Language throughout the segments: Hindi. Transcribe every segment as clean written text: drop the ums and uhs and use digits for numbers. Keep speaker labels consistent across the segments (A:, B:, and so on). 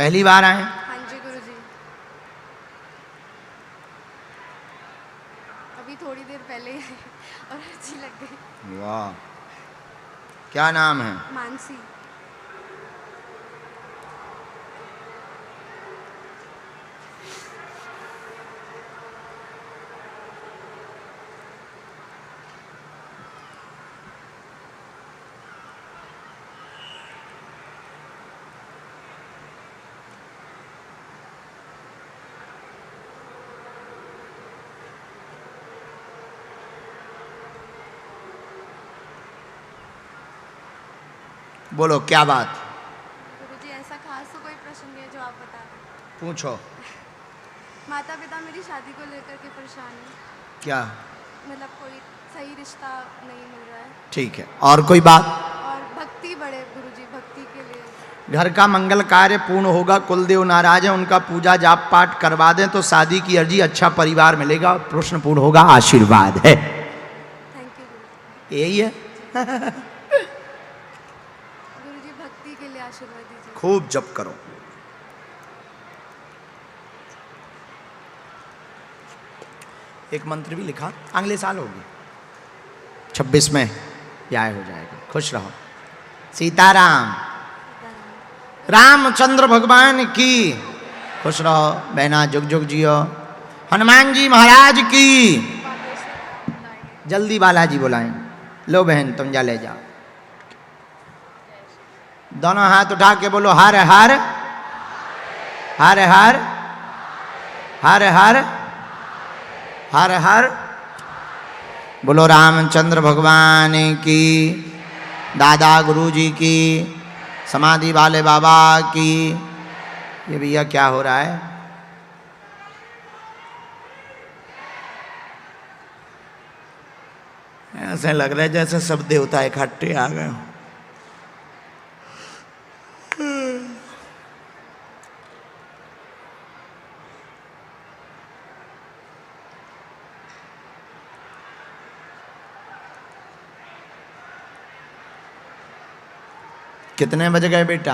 A: पहली बार आए?
B: हाँ जी गुरुजी, अभी थोड़ी देर पहले ही आए और अच्छी लग गई।
A: वाह, क्या नाम है?
B: मानसी।
A: बोलो क्या बात?
B: गुरुजी ऐसा खास तो कोई प्रसंग है जो आप बता दें?
A: पूछो।
B: माता पिता मेरी शादी को लेकर के परेशान है,
A: क्या?
B: मतलब कोई सही रिश्ता नहीं मिल रहा है।
A: ठीक है, और कोई बात?
B: और भक्ति बढ़े गुरुजी, भक्ति के लिए।
A: घर का मंगल कार्य पूर्ण होगा, कुलदेव नाराज है, उनका पूजा जाप पाठ करवा दें तो शादी की अर्जी, अच्छा परिवार मिलेगा, प्रश्न पूर्ण होगा, आशीर्वाद है।
B: थैंक यू गुरुजी।
A: यही है।
B: गुरुजी भक्ति के लिए आशीर्वाद दीजिए।
A: खूब जप करो। एक मंत्र भी लिखा, अगले साल होगी 26 में ब्याह हो जाएगा। खुश रहो। सीताराम। रामचंद्र भगवान की। खुश रहो बहना, जुग जुग जियो। हनुमान जी महाराज की। जल्दी बालाजी बुलाएं। लो बहन तुम जा ले जाओ। दोनों हाथ उठा के बोलो हर हर हर हर हर हर हर हर। बोलो रामचंद्र भगवान की, दादा गुरुजी की, समाधि वाले बाबा की। ये भैया क्या हो रहा है? ऐसे लग रहा है जैसे सब देवता इकट्ठे आ गए। कितने बज गए बेटा?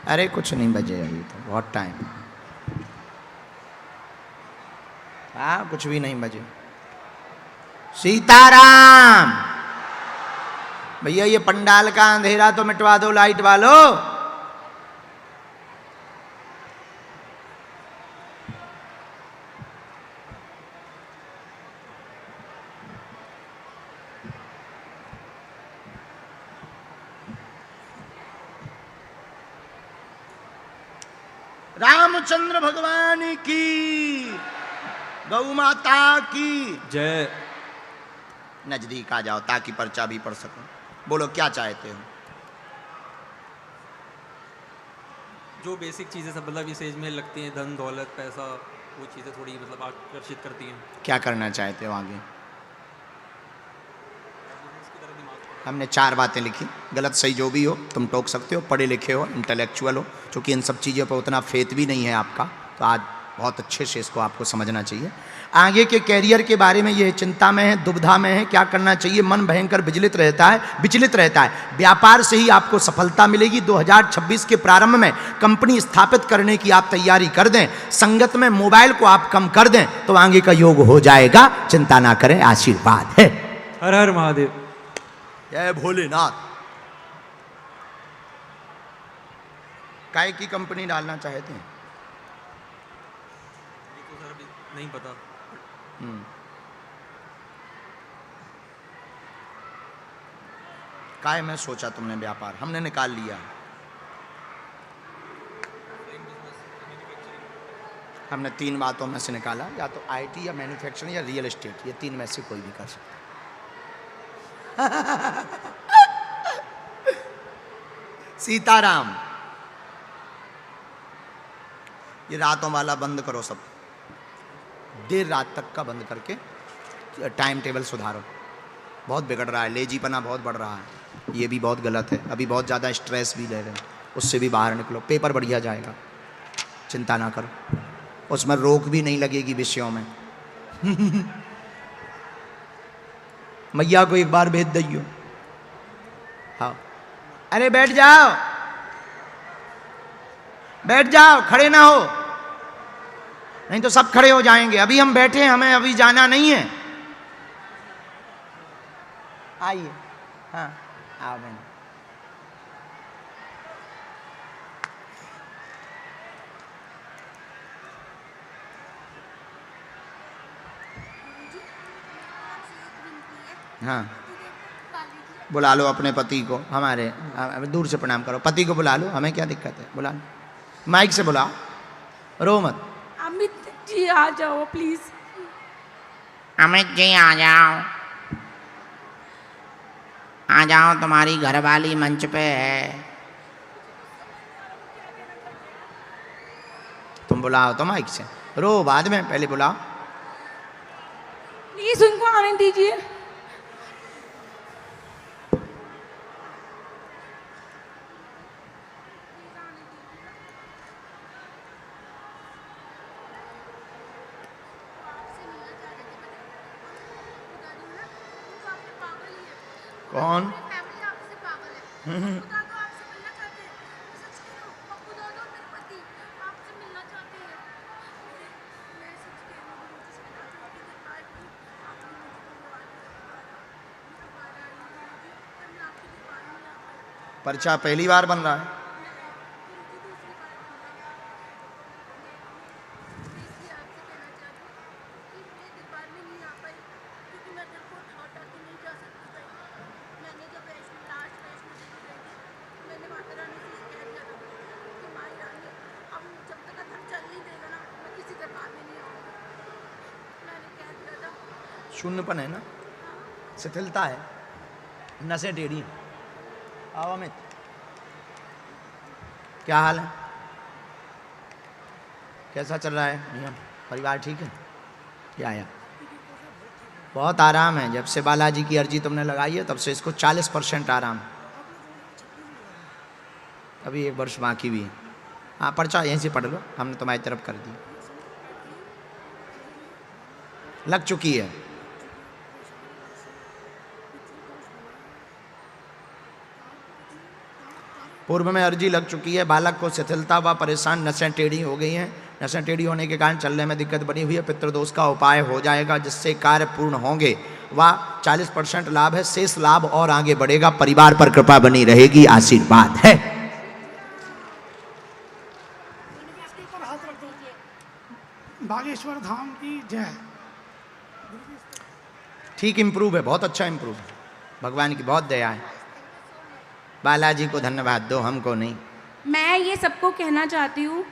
A: अरे कुछ नहीं बजे, अभी तो बहुत टाइम। हाँ कुछ भी नहीं बजे। सीताराम। भैया ये पंडाल का अंधेरा तो मिटवा दो लाइट वालों। रामचंद्र भगवान की, गौ माता की
C: जय।
A: नजदीक आ जाओ ताकि पर्चा भी पढ़ सको। बोलो क्या चाहते हो?
C: जो बेसिक चीज़ें सब मतलब इस एज में लगती हैं, धन दौलत पैसा, वो चीज़ें थोड़ी मतलब आकर्षित करती हैं।
A: क्या करना चाहते हो आगे?
C: इसकी तरफ दिमाग
A: हमने 4 बातें लिखी, गलत सही जो भी हो तुम टोक सकते हो, पढ़े लिखे हो, इंटेलेक्चुअल हो। क्योंकि इन सब चीज़ों पर उतना फेथ भी नहीं है आपका, तो आज बहुत अच्छे से इसको आपको समझना चाहिए। आगे के कैरियर के बारे में ये चिंता में है, दुविधा में है, क्या करना चाहिए। मन भयंकर विचलित रहता है। व्यापार से ही आपको सफलता मिलेगी। 2026 के प्रारंभ में कंपनी स्थापित करने की आप तैयारी कर दें। संगत में मोबाइल को आप कम कर दें तो आगे का योग हो जाएगा। चिंता ना करें, आशीर्वाद है।
C: हर हर महादेव।
A: जय भोलेनाथ। काय की कंपनी डालना चाहते हैं?
C: ये तो सर अभी नहीं पता।
A: काय में सोचा तुमने व्यापार? हमने निकाल लिया। हमने 3 बातों में से निकाला, या तो आईटी या मैन्युफैक्चरिंग या रियल एस्टेट। ये 3 में से कोई भी कर सकता। सीताराम। ये रातों वाला बंद करो सब, देर रात तक का बंद करके टाइम टेबल सुधारो। बहुत बिगड़ रहा है, लेजीपना बहुत बढ़ रहा है, ये भी बहुत गलत है। अभी बहुत ज़्यादा स्ट्रेस भी ले रहे हैं, उससे भी बाहर निकलो। पेपर बढ़िया जाएगा, चिंता ना करो, उसमें रोक भी नहीं लगेगी विषयों में। मैया को एक बार भेज दियो। हाँ अरे बैठ जाओ, बैठ जाओ, खड़े ना हो, नहीं तो सब खड़े हो जाएंगे। अभी हम बैठे, हमें अभी जाना नहीं है। आइए, हाँ आओ बहन। हाँ, बुला लो अपने पति को, हमारे दूर से प्रणाम करो, पति को बुला लो, हमें क्या दिक्कत है, बुला लो, माइक से बुलाओ, रो मत।
D: अमित जी आ जाओ प्लीज।
A: अमित जी आ जाओ, आ जाओ, तुम्हारी घरवाली मंच पे है। तुम बुलाओ तो माइक से, रो बाद में, पहले बुलाओ।
D: प्लीज उनको आने दीजिए।
A: कौन?
B: फैमिली आपसे पागल है। खुदा तो आपसे मिलना चाहते हैं। सच कह रहा हूँ, पप्पू दादा मेरे पति आपसे मिलना चाहते हैं। मैं सच कह रही हूँ, मुझे मिलना चाहते हैं। आपने मुझे बुलवा दिया, दोबारा आई हूँ, पर मैं आपके दरबार में आ पाई।
A: पर्चा पहली बार बन रहा है।
B: दूसरी बार मैं इसलिए आपसे कहना चाहती हूँ कि मैं दरबार में नहीं आ पाई, क्योंकि मैं दिल को उठा के नहीं जा सकती थी। मैंने जब वैष्णो देवी गई थी, मैंने माता रानी से ये कह दिया था कि माई रानी, अब जब तक अथर चल नहीं देगा ना, मैं किसी दरबार में नहीं आऊँगी। मैंने कह दिया था।
A: शून्यपन है ना, शिथिलता है, नसें टेढ़ी हैं। आओ अमित, क्या हाल है, कैसा चल रहा है नियम, परिवार ठीक है? क्या आया? बहुत आराम है, जब से बालाजी की अर्जी तुमने लगाई है तब से इसको 40% आराम। अभी 1 वर्ष बाकी भी है। हाँ, पर्चा यहीं से पढ़ लो, हमने तुम्हारी तरफ कर दी, लग चुकी है। पूर्व में अर्जी लग चुकी है, बालक को शिथिलता व परेशान, नसें टेढ़ी हो गई हैं, नसें टेढ़ी होने के कारण चलने में दिक्कत बनी हुई है। पितृदोष का उपाय हो जाएगा जिससे कार्य पूर्ण होंगे। वह 40% लाभ है, शेष लाभ और आगे बढ़ेगा, परिवार पर कृपा बनी रहेगी, आशीर्वाद है।
E: बागेश्वर धाम की जय।
A: ठीक इम्प्रूव है, बहुत अच्छा इम्प्रूव है, भगवान की बहुत दया है। बालाजी को धन्यवाद दो, हमको नहीं।
D: मैं ये सबको कहना चाहती हूँ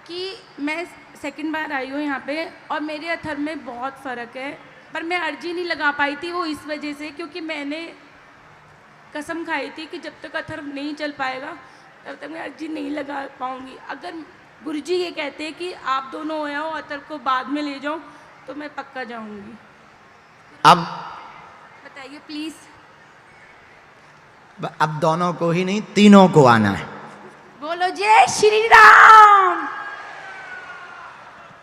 D: कि मैं सेकंड बार आई हूँ यहाँ पे और मेरे अथर में बहुत फ़र्क है, पर मैं अर्जी नहीं लगा पाई थी, वो इस वजह से क्योंकि मैंने कसम खाई थी कि जब तक अथर नहीं चल पाएगा तब तक मैं अर्जी नहीं लगा पाऊँगी। अगर गुरुजी ये कहते हैं कि आप दोनों हो आओ, अथर को बाद में ले जाओ, तो मैं पक्का जाऊँगी।
A: अब
D: बताइए प्लीज़।
A: अब दोनों को ही नहीं, तीनों को आना है।
D: बोलो जय श्री राम।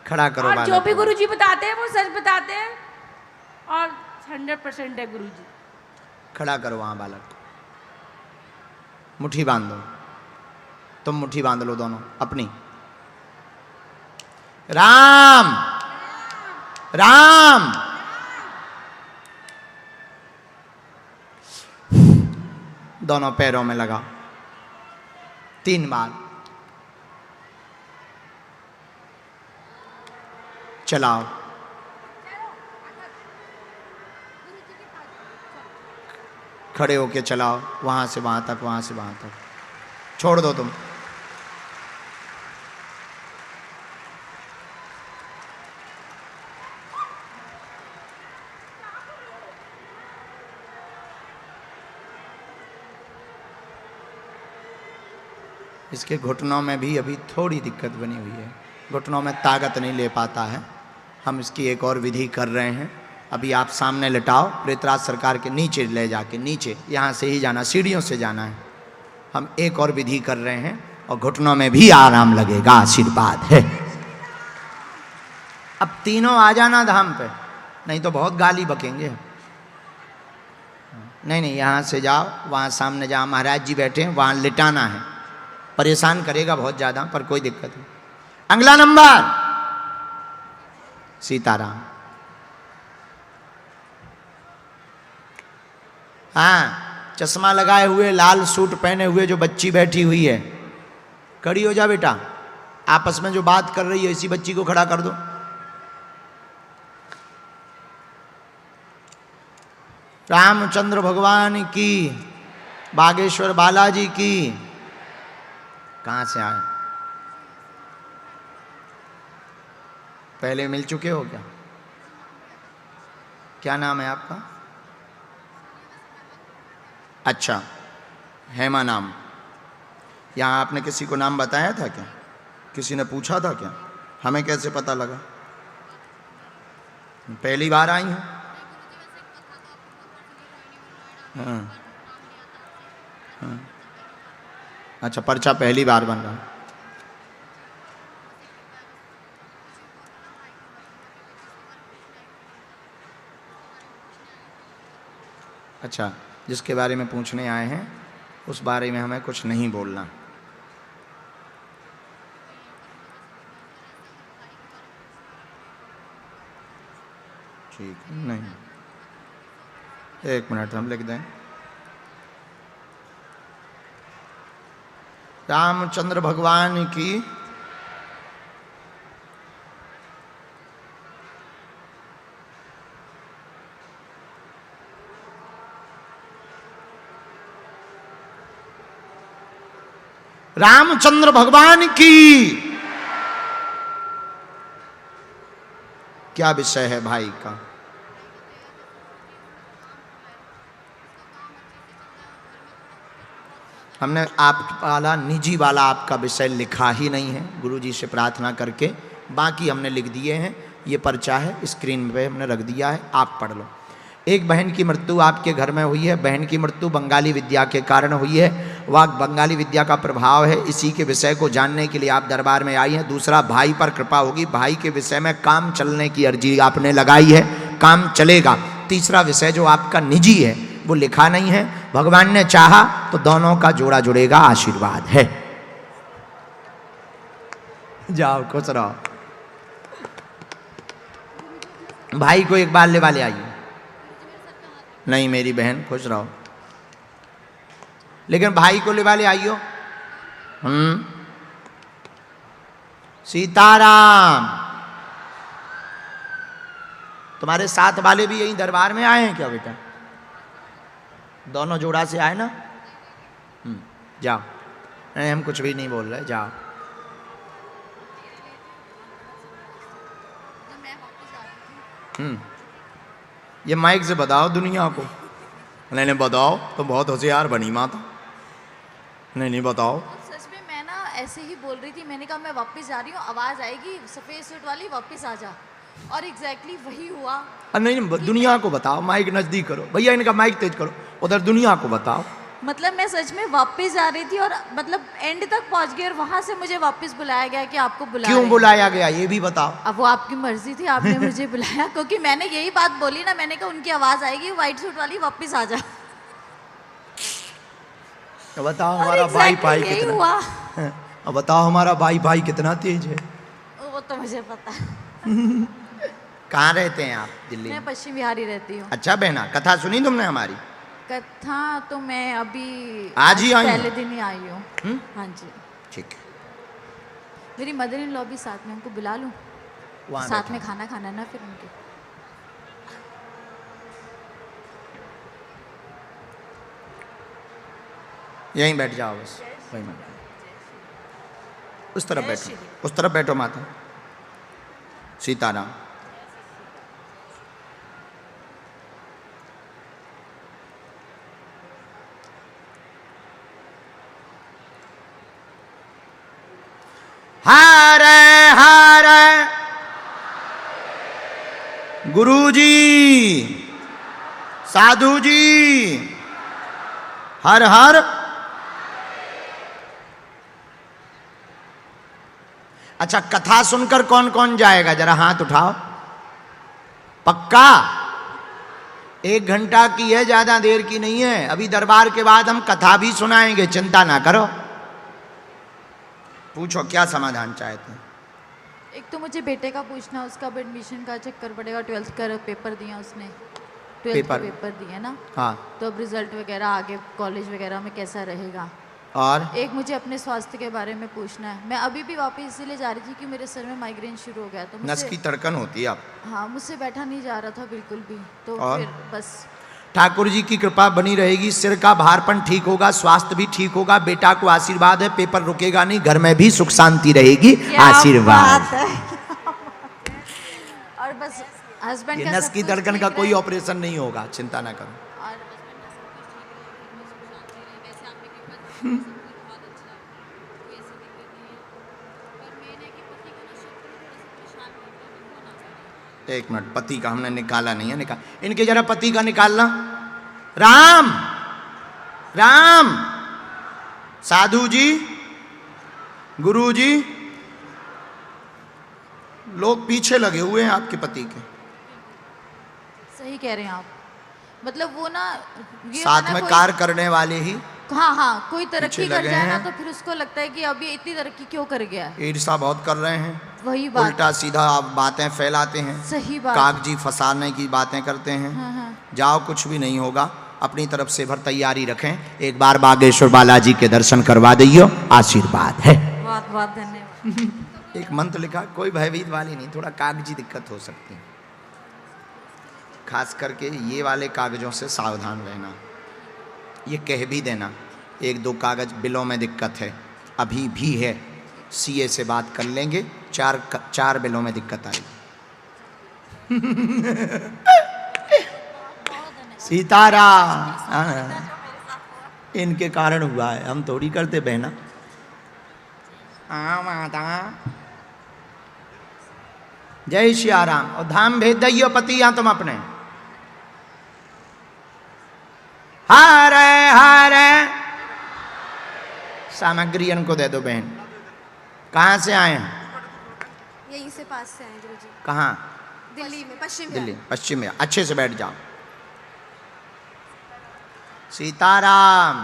A: खड़ा करो
D: और
A: बालक
D: जो भी
A: को।
D: गुरुजी बताते हैं वो सच बताते हैं और 100% है गुरुजी।
A: खड़ा करो वहां बालक को, मुट्ठी बांध दो, तुम मुट्ठी बांध लो दोनों अपनी। राम राम। दोनों पैरों में लगाओ 3 बार, चलाओ। खड़े होके चलाओ, वहां से वहां तक, वहां से वहां तक, छोड़ दो तुम। इसके घुटनों में भी अभी थोड़ी दिक्कत बनी हुई है, घुटनों में ताकत नहीं ले पाता है। हम इसकी एक और विधि कर रहे हैं। अभी आप सामने लिटाओ, प्रेतराज सरकार के नीचे ले जाके, नीचे यहाँ से ही जाना, सीढ़ियों से जाना है। हम एक और विधि कर रहे हैं और घुटनों में भी आराम लगेगा, आशीर्वाद है। अब तीनों आ जाना धाम पे, नहीं तो बहुत गाली बकेंगे। नहीं नहीं, यहाँ से जाओ, वहाँ सामने जहाँ महाराज जी बैठे हैं वहाँ लिटाना है। परेशान करेगा बहुत ज़्यादा, पर कोई दिक्कत नहीं। अगला नंबर सीताराम। हाँ, चश्मा लगाए हुए, लाल सूट पहने हुए जो बच्ची बैठी हुई है, खड़ी हो जा बेटा। आपस में जो बात कर रही है इसी बच्ची को खड़ा कर दो। रामचंद्र भगवान की, बागेश्वर बालाजी की। कहाँ से आए? पहले मिल चुके हो क्या? क्या नाम है आपका? अच्छा, हेमा नाम। यहाँ आपने किसी को नाम बताया था क्या? किसी ने पूछा था क्या? हमें कैसे पता लगा? पहली बार आई हूँ। हाँ हाँ, अच्छा, पर्चा पहली बार बन रहा। अच्छा, जिसके बारे में पूछने आए हैं उस बारे में हमें कुछ नहीं बोलना। ठीक है, नहीं, एक मिनट हम लिख दें। रामचंद्र भगवान की रामचंद्र भगवान की। क्या विषय है भाई का? हमने आप वाला निजी वाला आपका विषय लिखा ही नहीं है, गुरुजी से प्रार्थना करके, बाकी हमने लिख दिए हैं। ये पर्चा है, स्क्रीन पे हमने रख दिया है, आप पढ़ लो। एक बहन की मृत्यु आपके घर में हुई है। बहन की मृत्यु बंगाली विद्या के कारण हुई है। वह बंगाली विद्या का प्रभाव है। इसी के विषय को जानने के लिए आप दरबार में आई हैं। दूसरा, भाई पर कृपा होगी। भाई के विषय में काम चलने की अर्जी आपने लगाई है, काम चलेगा। तीसरा विषय जो आपका निजी है वो लिखा नहीं है। भगवान ने चाहा तो दोनों का जोड़ा जुड़ेगा, आशीर्वाद है। जाओ, खुश रहो। भाई को एक बार ले वाले आइए। नहीं मेरी बहन, खुश रहो, लेकिन भाई को ले वाले आइयो। सीताराम। तुम्हारे साथ वाले भी यही दरबार में आए हैं क्या बेटा? दोनों जोड़ा से आए ना? जाओ, नहीं हम कुछ भी नहीं बोल रहे, जाओ। ये माइक से बताओ दुनिया को। नहीं नहीं बताओ, तो बहुत होशियार बनी माता। नहीं नहीं बताओ।
F: सच में मैं ना ऐसे ही बोल रही थी, मैंने कहा मैं वापस जा रही हूँ, आवाज़ आएगी सफ़ेद सूट वाली, वापस आ जा, और एग्जैक्टली वही हुआ।
A: नहीं नहीं, दुनिया को बताओ, माइक नज़दीक करो भैया, इनका माइक तेज करो, उधर दुनिया को बताओ।
F: मतलब मैं सच में वापस जा रही थी और मतलब एंड तक पहुंच गई और वहां से मुझे वापस बुलाया गया कि आपको बुलाया।
A: क्यों बुलाया गया ये भी बताओ।
F: अब वो आपकी मर्जी थी, आपने मुझे बुलाया क्योंकि मैंने यही बात बोली ना, मैंने कहा उनकी आवाज आएगी व्हाइट सूट वाली, वापस आ जा।
A: तो बताओ हमारा भाई भाई कितना
F: हुआ।
A: अब बताओ हमारा भाई भाई कितना तेज है।
F: वो तो मुझे पता है।
A: कहाँ रहते हैं आप? दिल्ली
F: मैं
A: में।
F: पश्चिम बिहारी रहती हूँ।
A: अच्छा बहना, कथा सुनी तुमने हमारी?
F: कथा तो मैं अभी
A: आज ही आई
F: पहले दिन ही आई हूँ। हाँ जी
A: ठीक है।
F: मेरी मदर इन लॉ भी साथ में, उनको बुला लूँ
A: वहाँ
F: साथ
A: बैठो।
F: में खाना खाना ना फिर उनके।
A: यहीं बैठ जाओ बस, वहीं बैठ। उस तरफ बैठो, उस तरफ बैठो माता। सीताराम। हरे हरे गुरुजी, साधु जी, हर हर। अच्छा, कथा सुनकर कौन कौन जाएगा? जरा हाथ उठाओ। पक्का? 1 घंटा की है, ज्यादा देर की नहीं है। अभी दरबार के बाद हम कथा भी सुनाएंगे, चिंता ना करो। पूछो क्या समाधान चाहते हैं।
F: एक तो मुझे बेटे का पूछना, उसका अब एडमिशन का चक्कर पड़ेगा। 12th का पेपर दिया उसने, 12th के पेपर दिए ना,
A: हाँ।
F: तो अब रिजल्ट वगैरह आगे कॉलेज वगैरह में कैसा रहेगा।
A: और
F: एक मुझे अपने स्वास्थ्य के बारे में पूछना है। मैं अभी भी वापस इसीलिए जा रही थी कि मेरे सर में माइग्रेन शुरू हो गया, तो
A: नस की धड़कन होती है आप।
F: हाँ, मुझसे बैठा नहीं जा रहा था बिल्कुल भी, तो
A: और?
F: फिर बस
A: ठाकुर जी की कृपा बनी रहेगी, सिर का भारपन ठीक होगा, स्वास्थ्य भी ठीक होगा। बेटा को आशीर्वाद है, पेपर रुकेगा नहीं, घर में भी सुख शांति रहेगी। आशीर्वाद।
F: और बस हस्बैंड
A: ये
F: का
A: नस
F: सब
A: की
F: कुछ
A: धड़कन
F: ठीक
A: का कोई
F: रहे।
A: ऑपरेशन नहीं होगा, चिंता ना करो।
F: और
A: एक मिनट, पति का हमने निकाला नहीं है, निकाल इनके जरा पति का निकालना। राम राम, साधु जी, गुरु जी, लोग पीछे लगे हुए हैं आपके पति के।
F: सही कह रहे हैं आप, मतलब वो ना ये
A: साथ
F: होता है
A: में
F: कोई-
A: कार्य करने वाले ही
F: हाँ हाँ, कोई तरक्की
A: पीछे
F: कर
A: लगे
F: जाए ना
A: हैं।
F: तो फिर उसको लगता है कि अभी इतनी तरक्की क्यों कर गया है।
A: ईर्षा बहुत कर रहे हैं,
F: वही बात,
A: उल्टा सीधा आप बातें फैलाते हैं,
F: सही बात।
A: कागजी फंसाने की बातें करते हैं।
F: हाँ हाँ,
A: जाओ, कुछ भी नहीं होगा। अपनी तरफ से भर तैयारी रखें। एक बार बागेश्वर बालाजी के दर्शन करवा दियो, आशीर्वाद है।
F: बहुत बहुत धन्यवाद।
A: एक मंत्र लिखा, कोई भयभीत वाली नहीं, थोड़ा कागजी दिक्कत हो सकती है, खास करके ये वाले कागजों से सावधान रहना। ये कह भी देना, 1-2 कागज बिलों में दिक्कत है, अभी भी है, सीए से बात कर लेंगे, 4 बिलों में दिक्कत आएगी। सीताराम, हाँ, इनके कारण हुआ है, हम थोड़ी करते बहना। हाँ माता, जय श्री राम। और धाम भेज दियो पति यहाँ तुम अपने। हारे हारे, सामग्री इनको दे दो बहन। कहाँ से आए हैं?
B: यहीं से पास से आए गुरुजी,
A: कहाँ?
B: दिल्ली में, पश्चिम
A: दिल्ली पश्चिम में। अच्छे से बैठ जाओ। सीताराम।